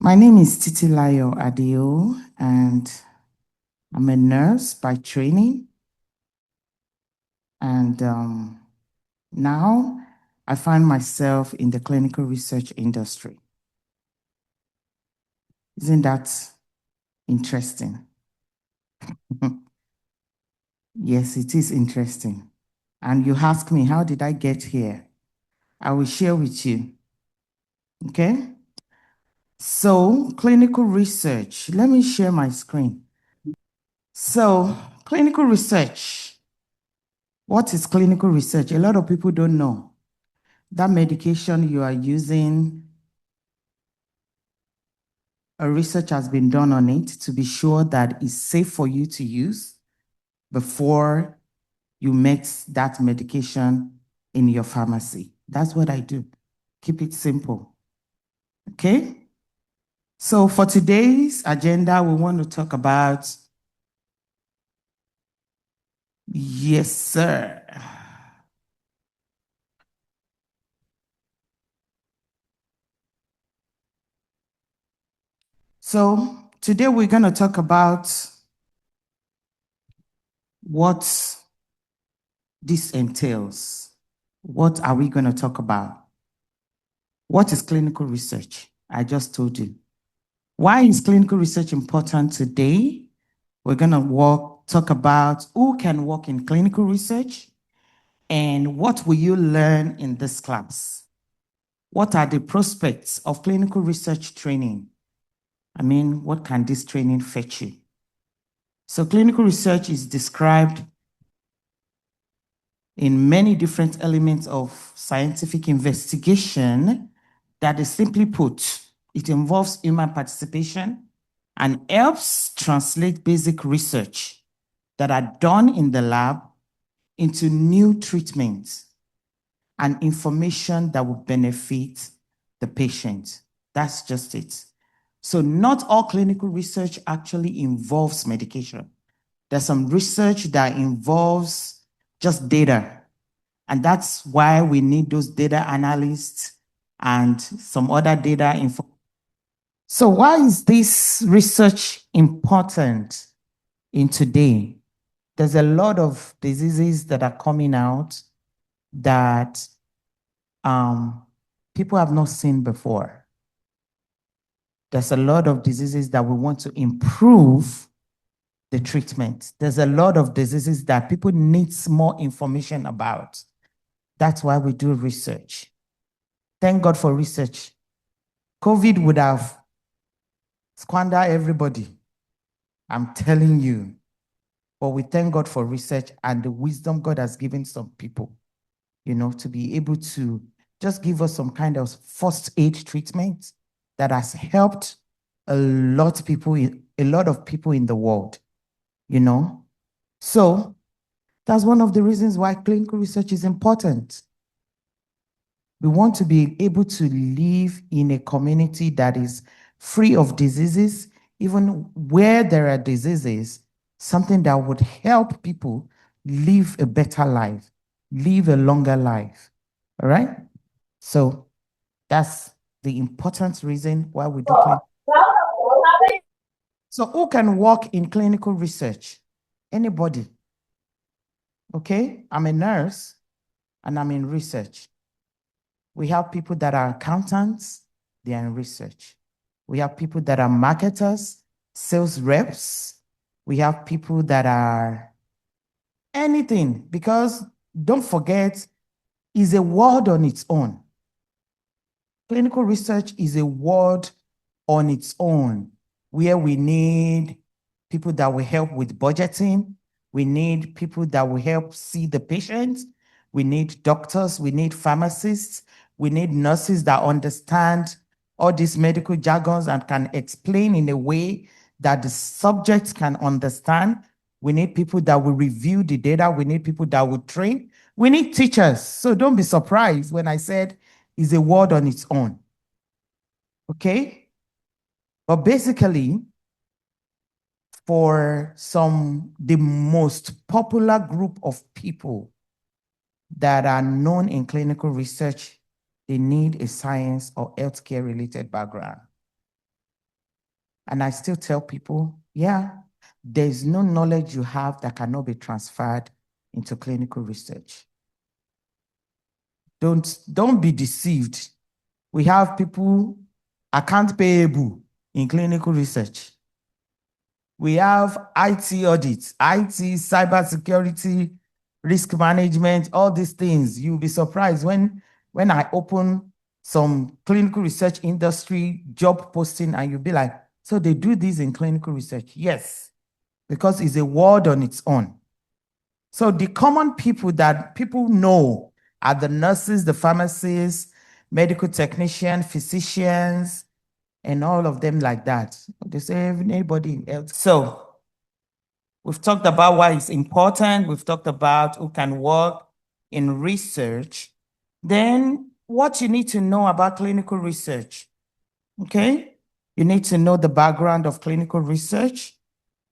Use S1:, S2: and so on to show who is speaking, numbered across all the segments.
S1: My name is Titilayo Adio, and I'm a nurse by training. And now I find myself in the clinical research industry. Isn't that interesting? Yes, it is interesting. And you ask me, how did I get here? I will share with you. Okay? So, clinical research. Let me share my screen. So, clinical research. What is clinical research? A lot of people don't know. That medication you are using, a research has been done on it to be sure that it's safe for you to use before you mix that medication in your pharmacy. That's what I do. Keep it simple. Okay? So for today's agenda, we want to talk about, yes, sir. So today we're going to talk about what this entails. What are we going to talk about? What is clinical research? I just told you. Why is clinical research important today? We're going to talk about who can work in clinical research and what will you learn in this class? What are the prospects of clinical research training? I mean, what can this training fetch you? So clinical research is described in many different elements of scientific investigation that is simply put, it involves human participation and helps translate basic research that are done in the lab into new treatments and information that will benefit the patient. That's just it. So not all clinical research actually involves medication. There's some research that involves just data. And that's why we need those data analysts and some other data info. So why is this research important in today? There's a lot of diseases that are coming out that people have not seen before. There's a lot of diseases that we want to improve the treatment. There's a lot of diseases that people need more information about. That's why we do research. Thank God for research. COVID would have squandered everybody. I'm telling you. But we thank God for research and the wisdom God has given some people, to be able to just give us some kind of first aid treatment that has helped a lot of people in the world, So that's one of the reasons why clinical research is important. We want to be able to live in a community that is free of diseases, even where there are diseases, something that would help people live a better life, live a longer life. All right? So that's the important reason why we do clinical. So who can work in clinical research? Anybody. Okay? I'm a nurse and I'm in research. We have people that are accountants, they are in research. We have people that are marketers, sales reps. We have people that are anything, because don't forget, is a world on its own. Clinical research is a world on its own, where we need people that will help with budgeting. We need people that will help see the patient. We need doctors, we need pharmacists, we need nurses that understand all these medical jargons and can explain in a way that the subjects can understand. We need people that will review the data. We need people that will train. We need teachers. So don't be surprised when I said it's a world on its own. Okay? But basically, for the most popular group of people that are known in clinical research, they need a science or healthcare related background. And I still tell people, yeah, there's no knowledge you have that cannot be transferred into clinical research. Don't be deceived. We have people account payable in clinical research. We have IT audits, IT, cybersecurity, risk management, all these things. You'll be surprised when I open some clinical research industry job posting and you'll be like, so they do this in clinical research? Yes, because it's a world on its own. So the common people that people know are the nurses, the pharmacists, medical technicians, physicians, and all of them like that. They say anybody else. So we've talked about why it's important. We've talked about who can work in research. Then what you need to know about clinical research, okay? You need to know the background of clinical research.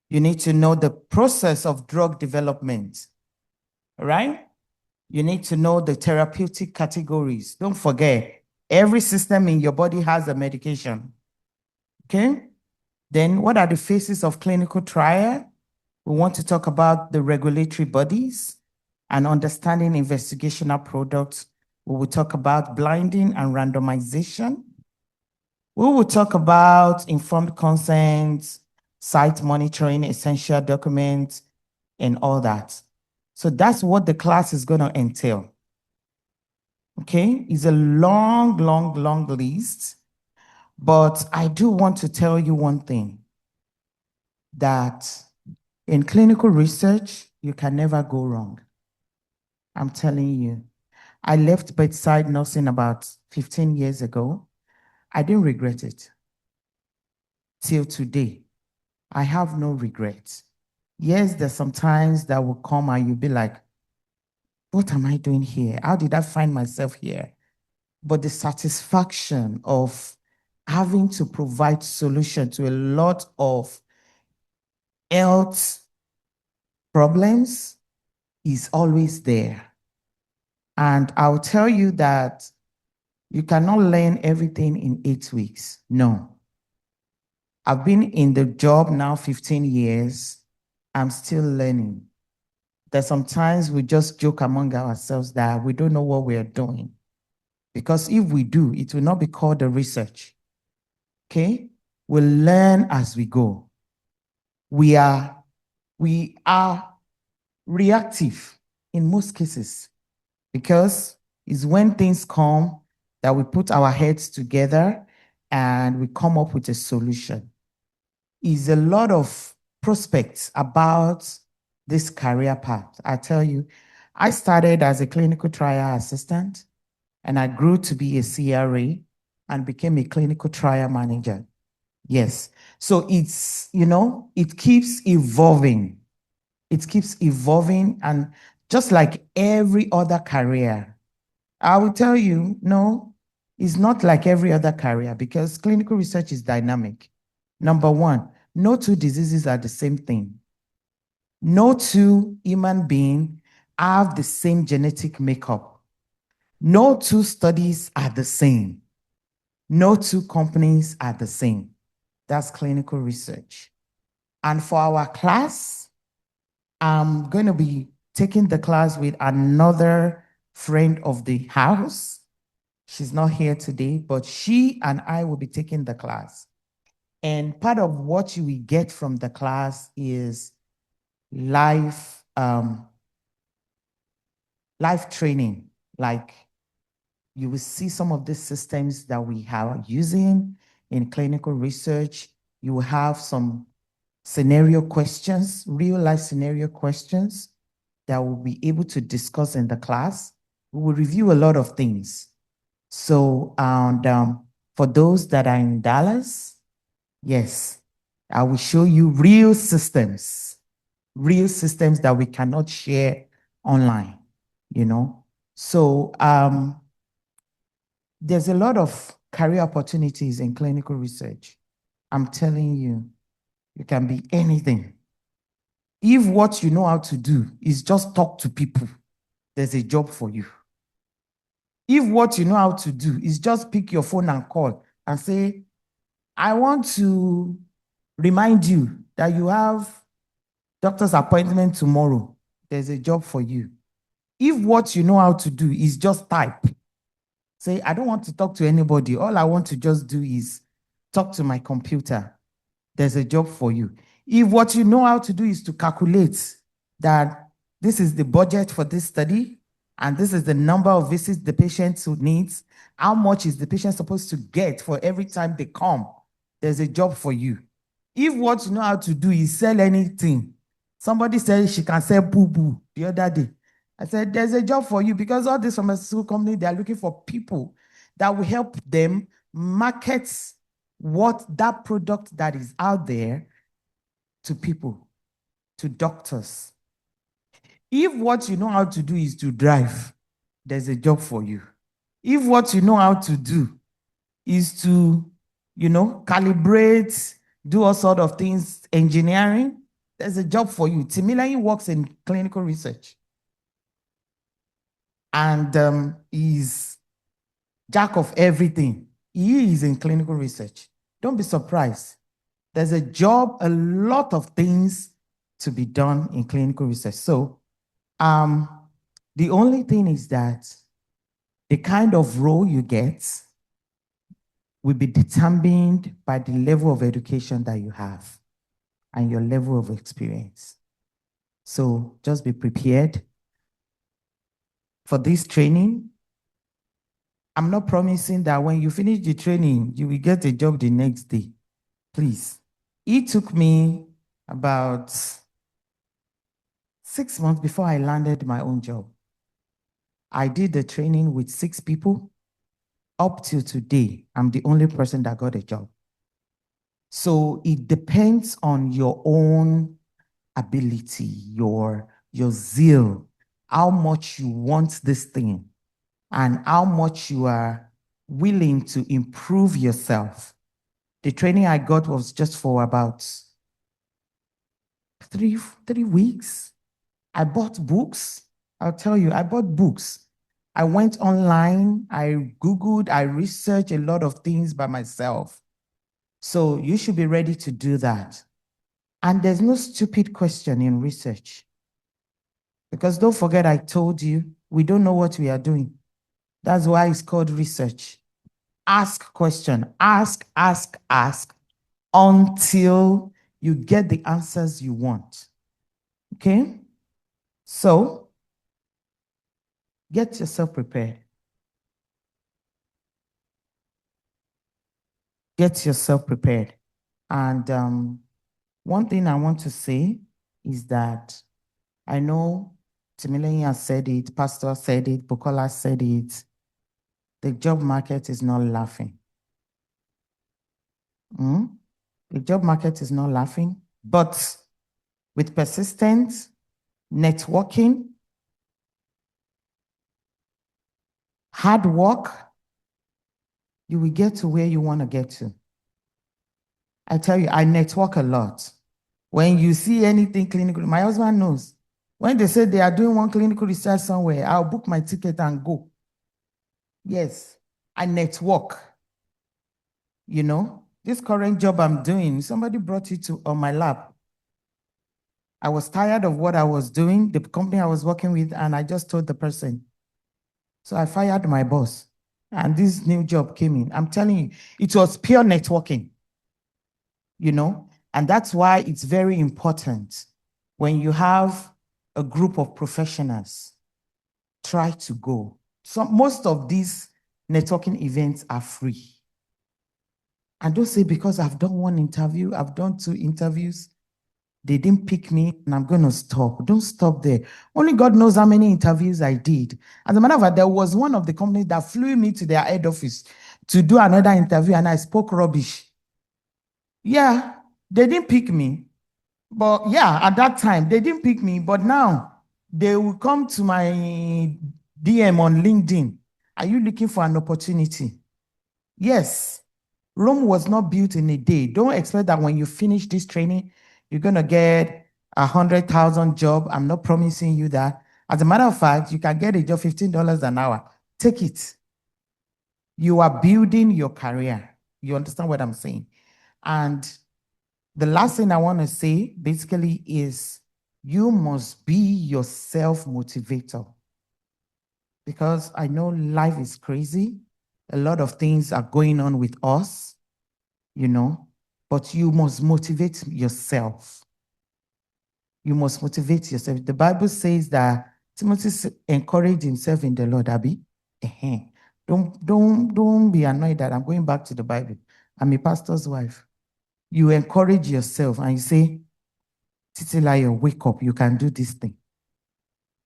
S1: You need to know the process of drug development, right? You need to know the therapeutic categories. Don't forget, every system in your body has a medication, okay? Then what are the phases of clinical trial? We want to talk about the regulatory bodies and understanding investigational products. We will talk about blinding and randomization. We will talk about informed consent, site monitoring, essential documents, and all that. So that's what the class is going to entail. Okay, it's a long, long, long list, but I do want to tell you one thing, that in clinical research, you can never go wrong. I'm telling you. I left bedside nursing about 15 years ago. I didn't regret it. Till today, I have no regrets. Yes, there's some times that will come and you'll be like, what am I doing here? How did I find myself here? But the satisfaction of having to provide solution to a lot of health problems is always there. And I'll tell you that you cannot learn everything in 8 weeks. No. I've been in the job now 15 years. I'm still learning. There's sometimes we just joke among ourselves that we don't know what we are doing. Because if we do, it will not be called a research. Okay? We'll learn as we go. We are reactive in most cases, because it's when things come that we put our heads together and we come up with a solution. Is a lot of prospects about this career path. I tell you, I started as a clinical trial assistant and I grew to be a CRA and became a clinical trial manager. Yes. So it's, it keeps evolving. It keeps evolving. And just like every other career, I will tell you, no, it's not like every other career, because clinical research is dynamic. Number one, no two diseases are the same thing. No two human beings have the same genetic makeup. No two studies are the same. No two companies are the same. That's clinical research. And for our class, I'm going to be taking the class with another friend of the house. She's not here today, but she and I will be taking the class. And part of what you will get from the class is life training. Like, you will see some of the systems that we are using in clinical research. You will have some scenario questions, real life scenario questions that we'll be able to discuss in the class. We will review a lot of things. So, and for those that are in Dallas, yes, I will show you real systems that we cannot share online, So, there's a lot of career opportunities in clinical research. I'm telling you, you can be anything. If what you know how to do is just talk to people, there's a job for you. If what you know how to do is just pick your phone and call and say, I want to remind you that you have doctor's appointment tomorrow. There's a job for you. If what you know how to do is just type, say, I don't want to talk to anybody. All I want to just do is talk to my computer. There's a job for you. If what you know how to do is to calculate that this is the budget for this study, and this is the number of visits the patient who needs, how much is the patient supposed to get for every time they come, there's a job for you. If what you know how to do is sell anything, somebody said she can sell boo-boo the other day. I said, there's a job for you, because all these pharmaceutical companies, they are looking for people that will help them market what that product that is out there to people, to doctors. If what you know how to do is to drive, there's a job for you. If what you know how to do is to, calibrate, do all sort of things, engineering, there's a job for you. Timileyin works in clinical research and is jack of everything. He is in clinical research. Don't be surprised. There's a job, a lot of things to be done in clinical research. So the only thing is that the kind of role you get will be determined by the level of education that you have and your level of experience. So just be prepared for this training. I'm not promising that when you finish the training, you will get a job the next day. Please. It took me about 6 months before I landed my own job. I did the training with 6 people. Up till today, I'm the only person that got a job. So it depends on your own ability, your zeal, how much you want this thing, and how much you are willing to improve yourself. The training I got was just for about 3 weeks. I bought books. I'll tell you, I bought books. I went online, I Googled, I researched a lot of things by myself. So you should be ready to do that. And there's no stupid question in research. Because don't forget, I told you, we don't know what we are doing. That's why it's called research. Ask question, ask until you get the answers you want. Okay? So, get yourself prepared. Get yourself prepared. And one thing I want to say is that I know Timileyin has said it, Pastor said it, Bukola said it. The job market is not laughing. The job market is not laughing, but with persistence, networking, hard work, you will get to where you want to get to. I tell you, I network a lot. When you see anything clinical, my husband knows. When they say they are doing one clinical research somewhere, I'll book my ticket and go. Yes, I network. This current job I'm doing, somebody brought it on my lap. I was tired of what I was doing, the company I was working with, and I just told the person. So I fired my boss, and this new job came in. I'm telling you, it was pure networking, and that's why it's very important when you have a group of professionals, try to go. Most of these networking events are free. And don't say, because I've done 1 interview, I've done 2 interviews, they didn't pick me and I'm going to stop. Don't stop there. Only God knows how many interviews I did. As a matter of fact, there was one of the companies that flew me to their head office to do another interview and I spoke rubbish. Yeah, they didn't pick me. But yeah, at that time, they didn't pick me. But now, they will come to my DM on LinkedIn. Are you looking for an opportunity? Yes. Rome was not built in a day. Don't expect that when you finish this training, you're going to get 100,000 job. I'm not promising you that. As a matter of fact, you can get a job $15 an hour. Take it. You are building your career. You understand what I'm saying? And The last thing I want to say basically is you must be your self-motivator. Because I know life is crazy. A lot of things are going on with us, you know, but you must motivate yourself. You must motivate yourself. The Bible says that Timothy encouraged himself in the Lord, Abby. Don't be annoyed that I'm going back to the Bible. I'm a pastor's wife. You encourage yourself and you say, Titilayo, wake up, you can do this thing.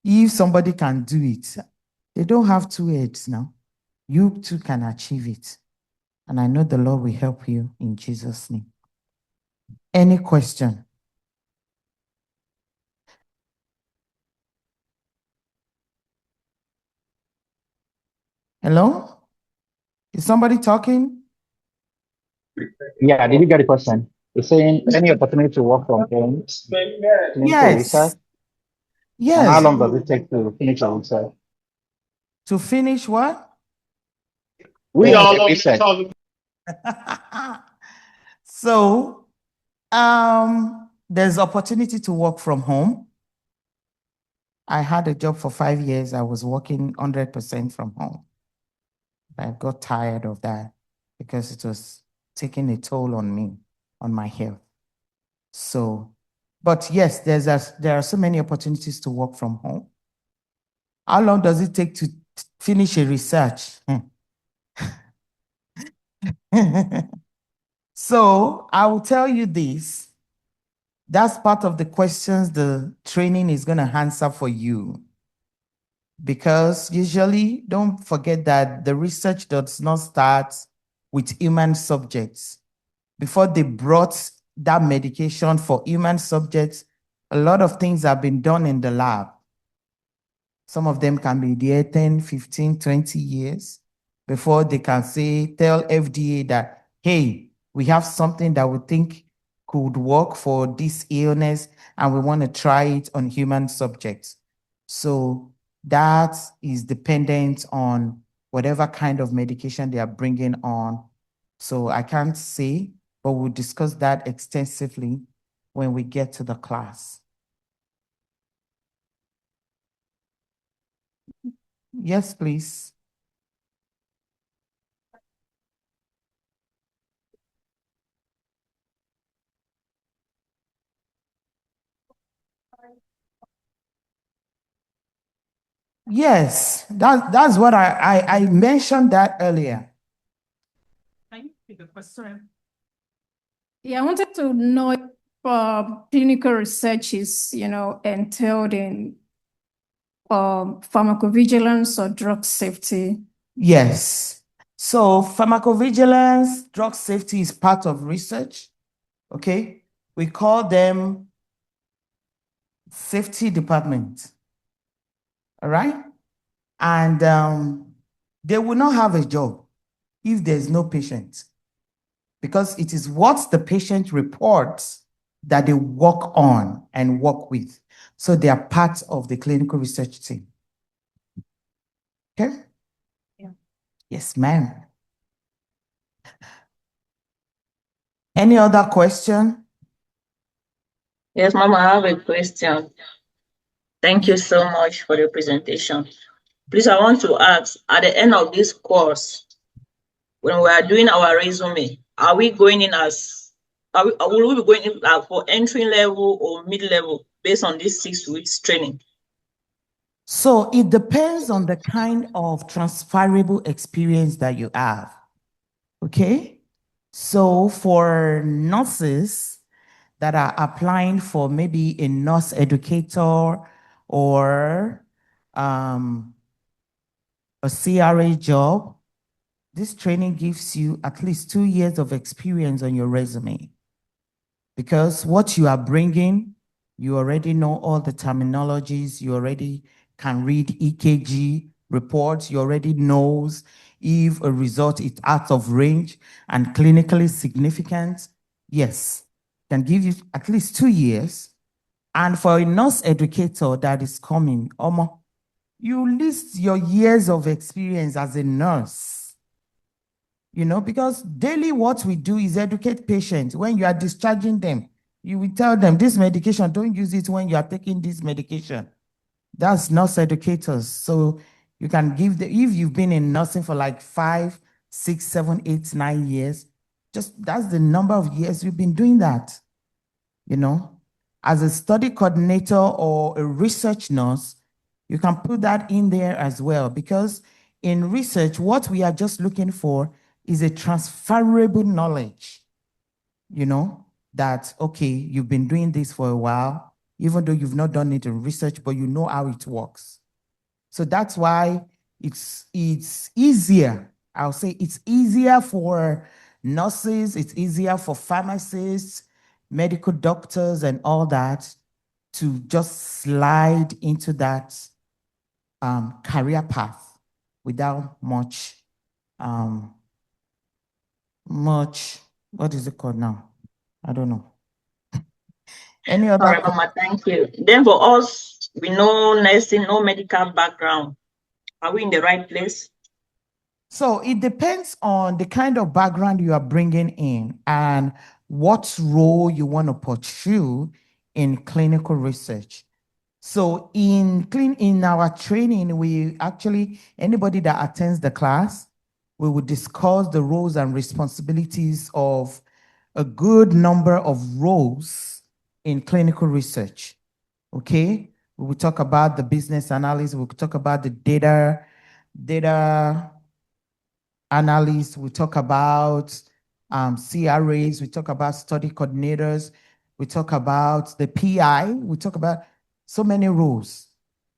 S1: If somebody can do it, they don't have two heads now. You too can achieve it. And I know the Lord will help you in Jesus' name. Any question? Hello? Is somebody talking?
S2: Yeah, did you get the question? You're saying any opportunity to work from home, clinical research,
S1: Yes.
S2: and how
S1: Yes.
S2: long does it take to finish your research?
S1: To finish what?
S2: We all research.
S1: So, there's opportunity to work from home. I had a job for 5 years. I was working 100% from home. I got tired of that because it was taking a toll on me, on my health. So, but yes, there are so many opportunities to work from home. How long does it take to finish a research? So I will tell you this. That's part of the questions the training is going to answer for you. Because usually, don't forget that the research does not start with human subjects. Before they brought that medication for human subjects, a lot of things have been done in the lab. Some of them can be there 10, 15, 20 years before they can tell FDA that, hey, we have something that we think could work for this illness and we want to try it on human subjects. So that is dependent on whatever kind of medication they are bringing on. So I can't say, but we'll discuss that extensively when we get to the class. Yes, please. Yes, that's what I mentioned that earlier.
S3: Can you pick a question? Yeah, I wanted to know if clinical research is, entailed in pharmacovigilance or drug safety.
S1: Yes. So pharmacovigilance, drug safety is part of research. Okay. We call them safety department. All right. And they will not have a job if there's no patient, because it is what the patient reports that they work on and work with. So they are part of the clinical research team. Okay?
S3: Yeah.
S1: Yes, ma'am. Any other question?
S4: Yes, Mama, I have a question. Thank you so much for the presentation. Please, I want to ask, at the end of this course, when we are doing our resume, are we going in will we be going in for entry level or mid-level based on this 6 weeks training?
S1: So it depends on the kind of transferable experience that you have. Okay? So for nurses that are applying for maybe a nurse educator or a CRA job, this training gives you at least 2 years of experience on your resume. Because what you are bringing, you already know all the terminologies, you already can read EKG reports, you already knows if a result is out of range and clinically significant. Yes, can give you at least 2 years. And for a nurse educator that is coming, you list your years of experience as a nurse. Because daily what we do is educate patients when you are discharging them. You will tell them this medication, don't use it when you are taking this medication. That's nurse educators. So you can give the, if you've been in nursing for like 5, 6, 7, 8, 9 years, just that's the number of years you've been doing that. You know, as a study coordinator or a research nurse, you can put that in there as well, because in research, what we are just looking for is a transferable knowledge, you know, that, okay, you've been doing this for a while, even though you've not done it in research, but you know how it works. So that's why it's easier. I'll say it's easier for nurses, it's easier for pharmacists, medical doctors, and all that to just slide into that career path without much, what is it called now? I don't know. Any
S4: All
S1: other?
S4: right, Mama, thank you. Then for us, we know nursing, no medical background. Are we in the right place?
S1: So it depends on the kind of background you are bringing in and what role you want to pursue in clinical research. So in our training, we actually, anybody that attends the class, we will discuss the roles and responsibilities of a good number of roles in clinical research. Okay? We will talk about the business analysis, we'll talk about the data analysts, we talk about CRAs, we talk about study coordinators, we talk about the PI, we talk about so many roles,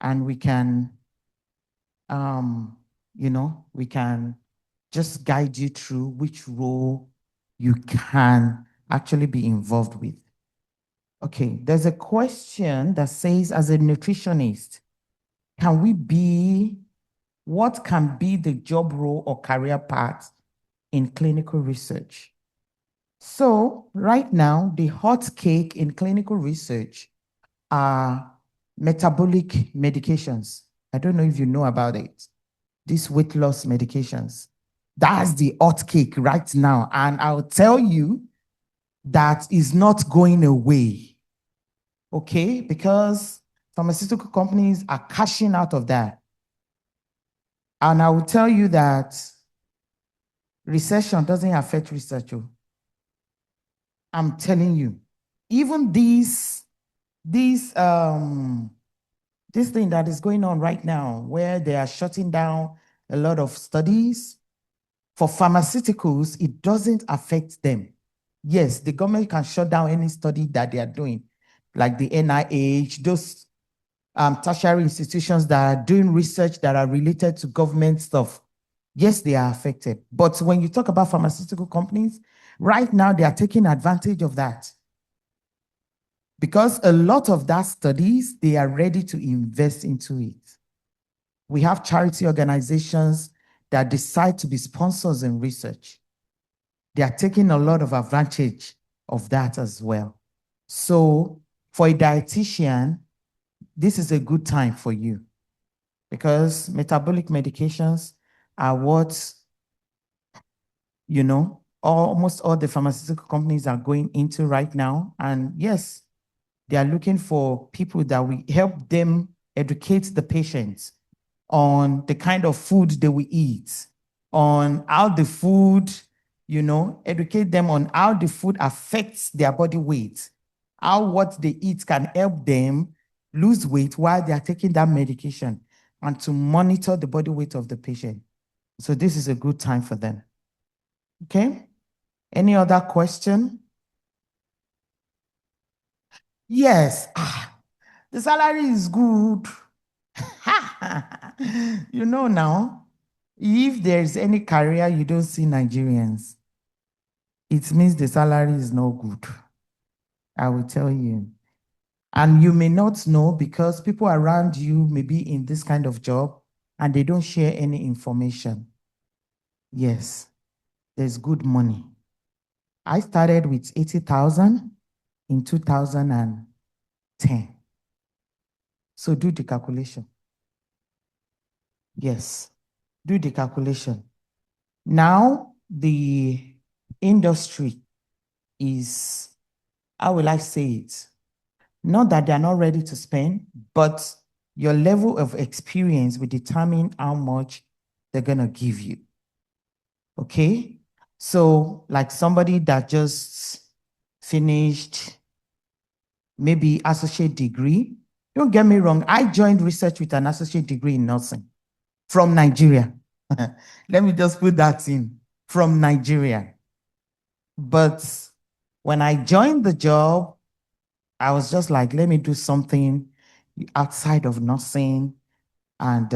S1: and we can, we can just guide you through which role you can actually be involved with. Okay, there's a question that says, as a nutritionist, what can be the job role or career path in clinical research? So right now, the hot cake in clinical research are metabolic medications. I don't know if you know about it. These weight loss medications. That's the hot cake right now. And I'll tell you that is not going away. Okay? Because pharmaceutical companies are cashing out of that. And I will tell you that recession doesn't affect research. I'm telling you, even this thing that is going on right now, where they are shutting down a lot of studies for pharmaceuticals, it doesn't affect them. Yes, the government can shut down any study that they are doing, like the NIH, those tertiary institutions that are doing research that are related to government stuff. Yes, they are affected. But when you talk about pharmaceutical companies, right now they are taking advantage of that. Because a lot of that studies, they are ready to invest into it. We have charity organizations that decide to be sponsors in research. They are taking a lot of advantage of that as well. So for a dietitian, this is a good time for you, because metabolic medications are what, almost all the pharmaceutical companies are going into right now. And yes, they are looking for people that will help them educate the patients on the kind of food they will eat, on how the food, educate them on how the food affects their body weight, how what they eat can help them lose weight while they are taking that medication, and to monitor the body weight of the patient. So this is a good time for them. Okay? Any other question? Yes. The salary is good. You know now, if there's any career you don't see Nigerians, it means the salary is no good. I will tell you. And you may not know because people around you may be in this kind of job and they don't share any information. Yes, there's good money. I started with 80,000 in 2010. So do the calculation. Yes, do the calculation. Now the industry is how will I say it? Not that they're not ready to spend, but your level of experience will determine how much they're going to give you. Okay? So, like somebody that just finished maybe associate degree. Don't get me wrong, I joined research with an associate degree in nursing from Nigeria. Let me just put that in, from Nigeria. But when I joined the job, I was just like, let me do something outside of nursing. And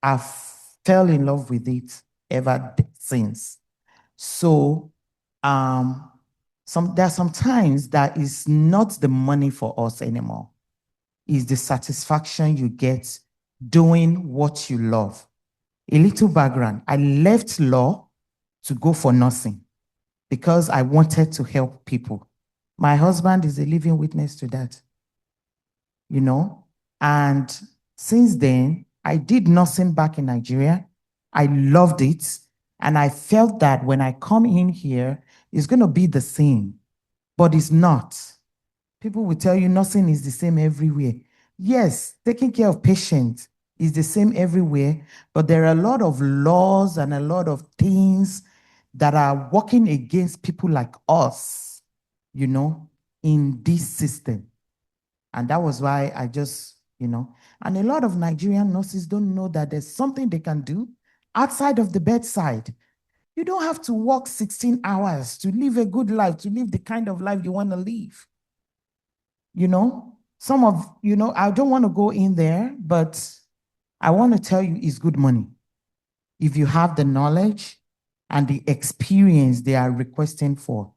S1: I fell in love with it ever since. So there are some times that is not the money for us anymore. It's the satisfaction you get doing what you love. A little background. I left law to go for nursing because I wanted to help people. My husband is a living witness to that. You know, and since then, I did nursing back in Nigeria. I loved it. And I felt that when I come in here, it's going to be the same, but it's not. People will tell you nursing is the same everywhere. Yes, taking care of patients is the same everywhere, but there are a lot of laws and a lot of things that are working against people like us, you know, in this system. And that was why I just, you know, and a lot of Nigerian nurses don't know that there's something they can do outside of the bedside. You don't have to work 16 hours to live a good life, to live the kind of life you want to live. You know, I don't want to go in there, but I want to tell you it's good money. If you have the knowledge and the experience they are requesting for.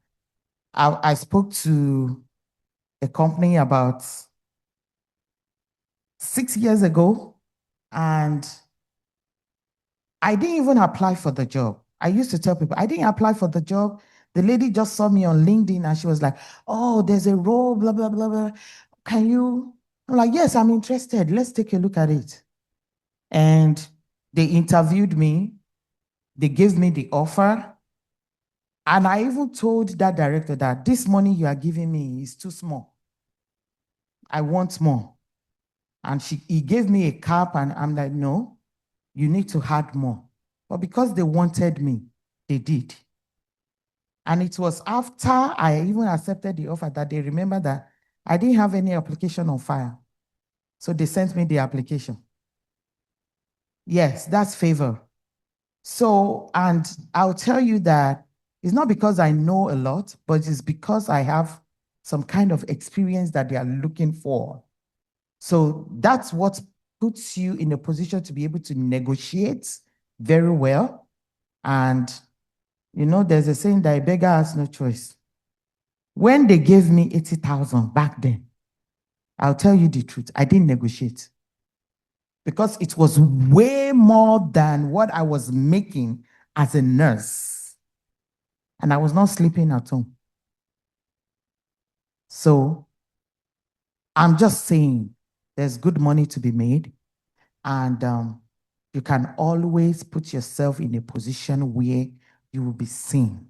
S1: I spoke to a company about 6 years ago, and I didn't even apply for the job. I used to tell people, I didn't apply for the job. The lady just saw me on LinkedIn and she was like, oh, there's a role, blah, blah, blah, blah. Can you? I'm like, yes, I'm interested. Let's take a look at it. And they interviewed me. They gave me the offer. And I even told that director that this money you are giving me is too small. I want more. And he gave me a cap, and I'm like, no, you need to add more. But because they wanted me, they did. And it was after I even accepted the offer that they remembered that I didn't have any application on file. So they sent me the application. Yes, that's favor. So, and I'll tell you that it's not because I know a lot, but it's because I have some kind of experience that they are looking for. So that's what puts you in a position to be able to negotiate very well. And, you know, there's a saying that a beggar has no choice. When they gave me 80,000 back then, I'll tell you the truth, I didn't negotiate. Because it was way more than what I was making as a nurse. And I was not sleeping at home. So I'm just saying there's good money to be made. And you can always put yourself in a position where you will be seen.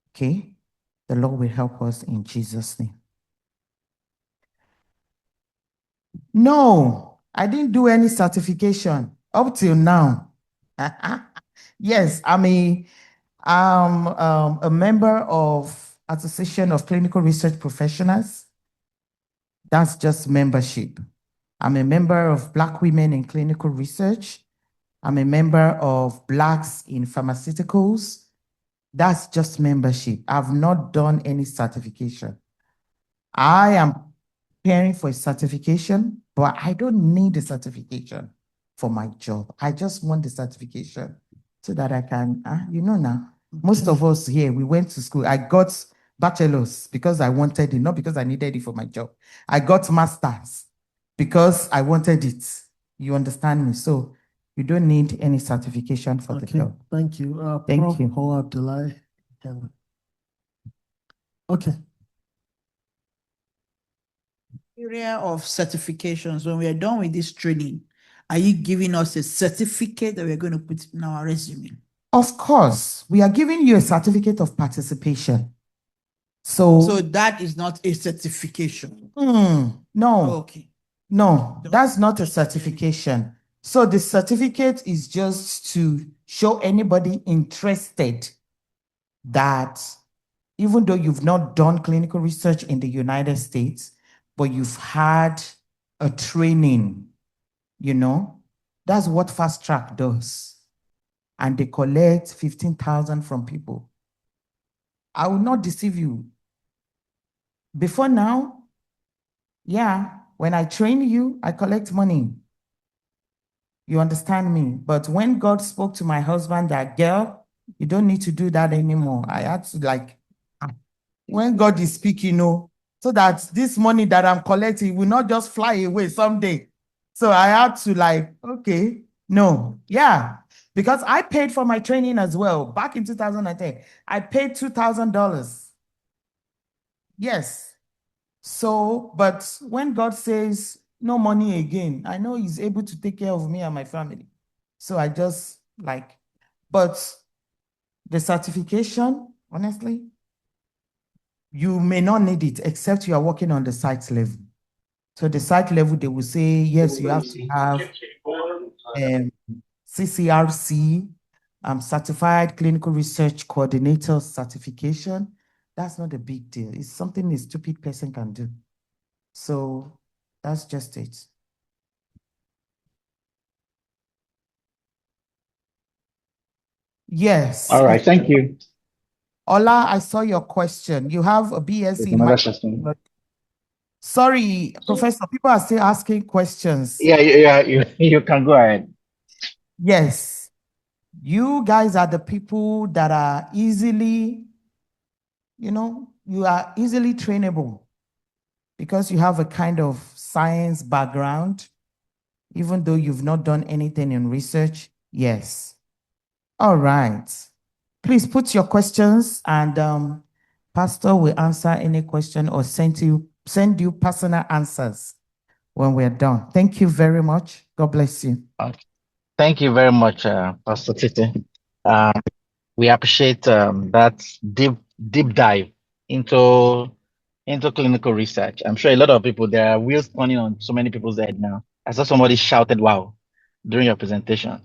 S1: Okay? The Lord will help us in Jesus' name. No, I didn't do any certification up till now. Yes, I'm a member of Association of Clinical Research Professionals. That's just membership. I'm a member of Black Women in Clinical Research. I'm a member of Blacks in Pharmaceuticals. That's just membership. I've not done any certification. I am preparing for a certification, but I don't need a certification for my job. I just want the certification so that I can, you know now, most of us here, we went to school. I got bachelor's because I wanted it, not because I needed it for my job. I got master's because I wanted it. You understand me? So you don't need any certification for the job.
S5: Thank you.
S1: Thank
S5: Prof.
S1: you.
S5: Paul Abdullahi. Okay.
S6: Area of certifications, when we are done with this training, are you giving us a certificate that we're going to put in our resume?
S1: Of course, we are giving you a certificate of participation.
S6: So that is not a certification.
S1: No,
S6: Okay.
S1: no, that's not a certification. So the certificate is just to show anybody interested that even though you've not done clinical research in the United States, but you've had a training, you know, that's what Fast Track does. And they collect 15,000 from people. I will not deceive you. Before now, yeah, when I train you, I collect money. You understand me? But when God spoke to my husband that, girl, you don't need to do that anymore. I had to like, when God is speaking, so that this money that I'm collecting will not just fly away someday. So I had to like, okay, no, yeah, because I paid for my training as well. Back in 2010, I paid $2,000. Yes. So, but when God says no money again, I know he's able to take care of me and my family. So I just like, but the certification, honestly, you may not need it except you are working on the site level. So the site level, they will say, yes, you have to have CCRC, Certified Clinical Research Coordinator certification. That's not a big deal. It's something a stupid person can do. So that's just it. Yes.
S2: All right, thank you.
S1: Ola, I saw your question. You have a BSc
S2: There's
S1: in
S2: another
S1: microbiology.
S2: question.
S1: Sorry, Professor, people are still asking questions.
S2: Yeah, you can go ahead.
S1: Yes. You guys are the people that are easily, you are easily trainable because you have a kind of science background, even though you've not done anything in research. Yes. All right. Please put your questions and Pastor will answer any question or send you personal answers when we're done. Thank you very much. God bless you.
S2: Thank you very much, Pastor Tite. We appreciate that deep dive into clinical research. I'm sure a lot of people, there are wheels turning on so many people's head now. I saw somebody shouted, wow, during your presentation.